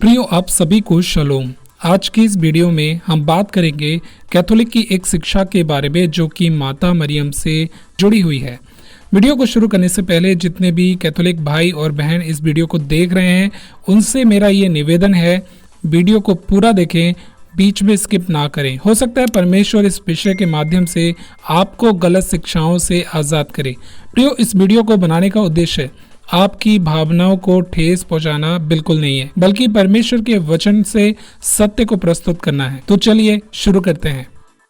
प्रियो, आप सभी को शलोम। आज की इस वीडियो में हम बात करेंगे कैथोलिक की एक शिक्षा के बारे में जो कि माता मरियम से जुड़ी हुई है। वीडियो को शुरू करने से पहले जितने भी कैथोलिक भाई और बहन इस वीडियो को देख रहे हैं उनसे मेरा ये निवेदन है, वीडियो को पूरा देखें, बीच में स्किप ना करें। हो सकता है परमेश्वर इस विषय के माध्यम से आपको गलत शिक्षाओं से आज़ाद करे। प्रियो, इस वीडियो को बनाने का उद्देश्य आपकी भावनाओं को ठेस पहुंचाना बिल्कुल नहीं है, बल्कि परमेश्वर के वचन से सत्य को प्रस्तुत करना है। तो चलिए शुरू करते हैं।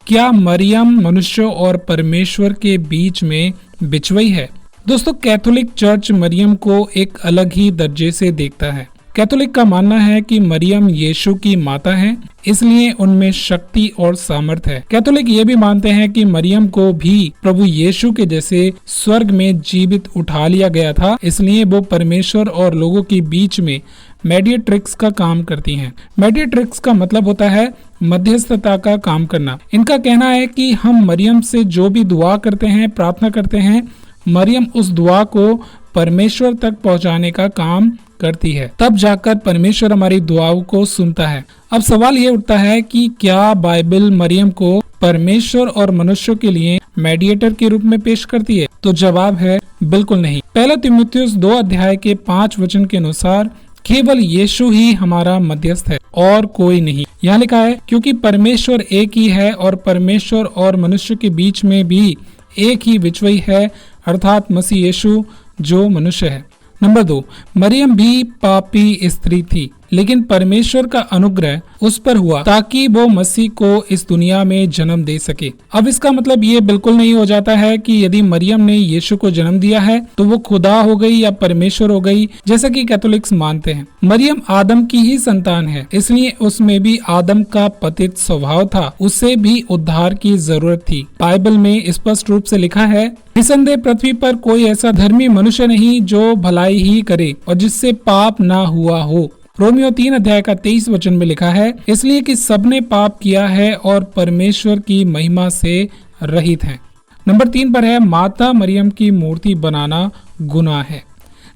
क्या मरियम मनुष्य और परमेश्वर के बीच में बिछुई है? दोस्तों, कैथोलिक चर्च मरियम को एक अलग ही दर्जे से देखता है। कैथोलिक का मानना है कि मरियम यीशु की माता है, इसलिए उनमें शक्ति और सामर्थ है। कैथोलिक ये भी मानते हैं कि मरियम को भी प्रभु यीशु के जैसे स्वर्ग में जीवित उठा लिया गया था, इसलिए वो परमेश्वर और लोगों के बीच में मेडिएट्रिक्स का काम करती हैं। मेडिएट्रिक्स का मतलब होता है मध्यस्थता का काम करना। इनका कहना है कि हम मरियम से जो भी दुआ करते हैं, प्रार्थना करते हैं, मरियम उस दुआ को परमेश्वर तक पहुंचाने का काम करती है, तब जाकर परमेश्वर हमारी दुआओं को सुनता है। अब सवाल ये उठता है कि क्या बाइबल मरियम को परमेश्वर और मनुष्यों के लिए मेडिएटर के रूप में पेश करती है? तो जवाब है बिल्कुल नहीं। पहला तीमुथियुस 2 अध्याय के 5 वचन के अनुसार केवल यीशु ही हमारा मध्यस्थ है और कोई नहीं। यहाँ लिखा है क्योंकि परमेश्वर एक ही है और परमेश्वर और मनुष्य के बीच में भी एक ही बिछुई है, अर्थात मसीह यीशु जो मनुष्य है। नंबर 2, मरियम भी पापी स्त्री थी, लेकिन परमेश्वर का अनुग्रह उस पर हुआ ताकि वो मसीह को इस दुनिया में जन्म दे सके। अब इसका मतलब ये बिल्कुल नहीं हो जाता है कि यदि मरियम ने यीशु को जन्म दिया है तो वो खुदा हो गई या परमेश्वर हो गई, जैसा कि कैथोलिक्स मानते हैं। मरियम आदम की ही संतान है, इसलिए उसमें भी आदम का पतित स्वभाव था, उसे भी उद्धार की जरूरत थी। बाइबल में स्पष्ट रूप से लिखा है, निसंदेह पृथ्वी पर कोई ऐसा धर्मी मनुष्य नहीं जो भलाई ही करे और जिससे पाप ना हुआ हो। रोमियो 3 अध्याय का 23 वचन में लिखा है, इसलिए कि सबने पाप किया है और परमेश्वर की महिमा से रहित हैं। नंबर 3 पर है माता मरियम की मूर्ति बनाना गुनाह है।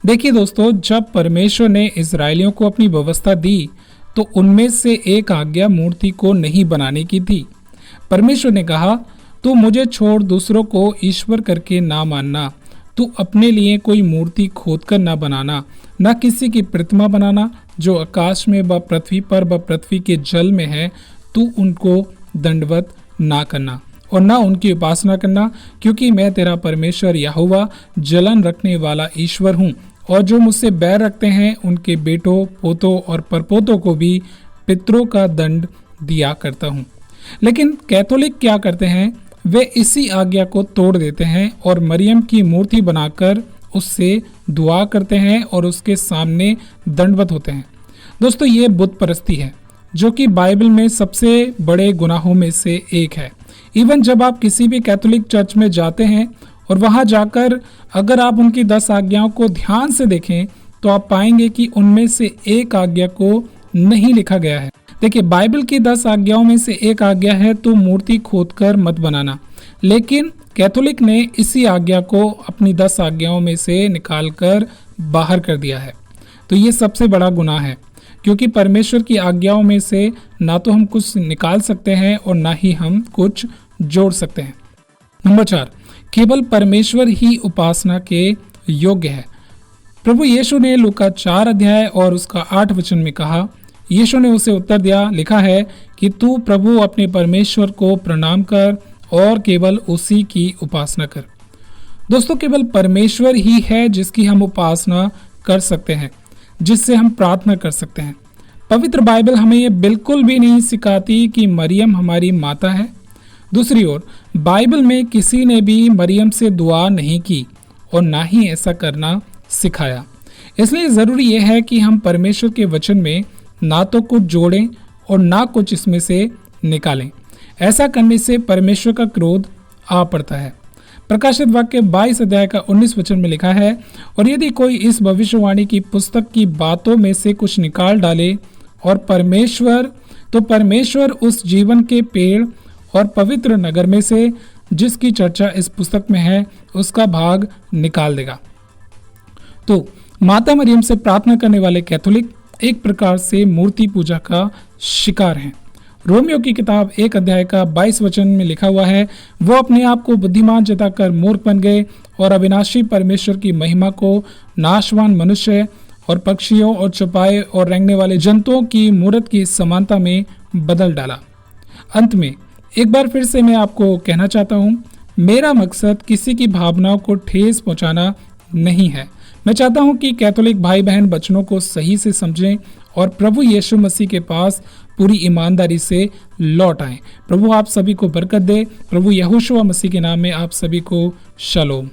देखिए दोस्तों, जब परमेश्वर ने इजरायलियों को अपनी व्यवस्था दी तो उनमें से एक आज्ञा मूर्ति को नहीं बनाने की थी। परमेश्वर ने कहा, तू मुझे छोड़ दूसरों को ईश्वर करके ना मानना, तू अपने लिए कोई मूर्ति खोदकर ना बनाना, न किसी की प्रतिमा बनाना जो आकाश में व पृथ्वी पर व पृथ्वी के जल में है, तू उनको दंडवत ना करना और ना उनकी उपासना करना, क्योंकि मैं तेरा परमेश्वर यहोवा जलन रखने वाला ईश्वर हूँ और जो मुझसे बैर रखते हैं उनके बेटों, पोतों और परपोतों को भी पितरों का दंड दिया करता हूँ। लेकिन कैथोलिक क्या करते हैं, वे इसी आज्ञा को तोड़ देते हैं और मरियम की मूर्ति बनाकर उससे दुआ करते हैं और उसके सामने दंडवत होते हैं। दोस्तों, ये बुत परस्ती है जो कि बाइबल में सबसे बड़े गुनाहों में से एक है। इवन जब आप किसी भी कैथोलिक चर्च में जाते हैं और वहां जाकर अगर आप उनकी 10 आज्ञाओं को ध्यान से देखें तो आप पाएंगे कि उनमें से एक आज्ञा को नहीं लिखा गया है। देखिए, बाइबल की 10 आज्ञाओं में से एक आज्ञा है तो मूर्ति खोदकर मत बनाना, लेकिन कैथोलिक ने इसी आज्ञा को अपनी 10 आज्ञाओं में से निकालकर बाहर कर दिया है। तो ये सबसे बड़ा गुनाह है, क्योंकि परमेश्वर की आज्ञाओं में से ना तो हम कुछ निकाल सकते हैं और ना ही हम कुछ जोड़ सकते हैं। नंबर 4, केवल परमेश्वर ही उपासना के योग्य है। प्रभु यीशु ने लूका 4 अध्याय और उसका 8 वचन में कहा, यीशु ने उसे उत्तर दिया, लिखा है कि तू प्रभु अपने परमेश्वर को प्रणाम कर और केवल उसी की उपासना कर। दोस्तों, केवल परमेश्वर ही है जिसकी हम उपासना कर सकते हैं, जिससे हम प्रार्थना कर सकते हैं। पवित्र बाइबल हमें ये बिल्कुल भी नहीं सिखाती कि मरियम हमारी माता है। दूसरी ओर बाइबल में किसी ने भी मरियम से दुआ नहीं की और ना ही ऐसा करना सिखाया। इसलिए ज़रूरी यह है कि हम परमेश्वर के वचन में ना तो कुछ जोड़ें और ना कुछ इसमें से निकालें। ऐसा करने से परमेश्वर का क्रोध आ पड़ता है। प्रकाशित वाक्य 22 अध्याय का 19 वचन में लिखा है, और यदि कोई इस भविष्यवाणी की पुस्तक की बातों में से कुछ निकाल डाले और परमेश्वर उस जीवन के पेड़ और पवित्र नगर में से जिसकी चर्चा इस पुस्तक में है उसका भाग निकाल देगा। तो माता मरियम से प्रार्थना करने वाले कैथोलिक एक प्रकार से मूर्ति पूजा का शिकार हैं। रोमियो की किताब 1 अध्याय का 22 वचन में लिखा हुआ है, वो अपने आप को बुद्धिमान जताकर मूर्ख बन गए और अविनाशी परमेश्वर की महिमा को नाशवान मनुष्य और पक्षियों और चौपाए और रेंगने वाले जंतुओं की मूर्त की समानता में बदल डाला। अंत में एक बार फिर से मैं आपको कहना चाहता हूँ, मेरा मकसद किसी की भावनाओं को ठेस पहुँचाना नहीं है। मैं चाहता हूँ कि कैथोलिक भाई बहन वचनों को सही से समझें और प्रभु यीशु मसीह के पास पूरी ईमानदारी से लौट आएं। प्रभु आप सभी को बरकत दे। प्रभु यहोशुआ मसीह के नाम में आप सभी को शलोम।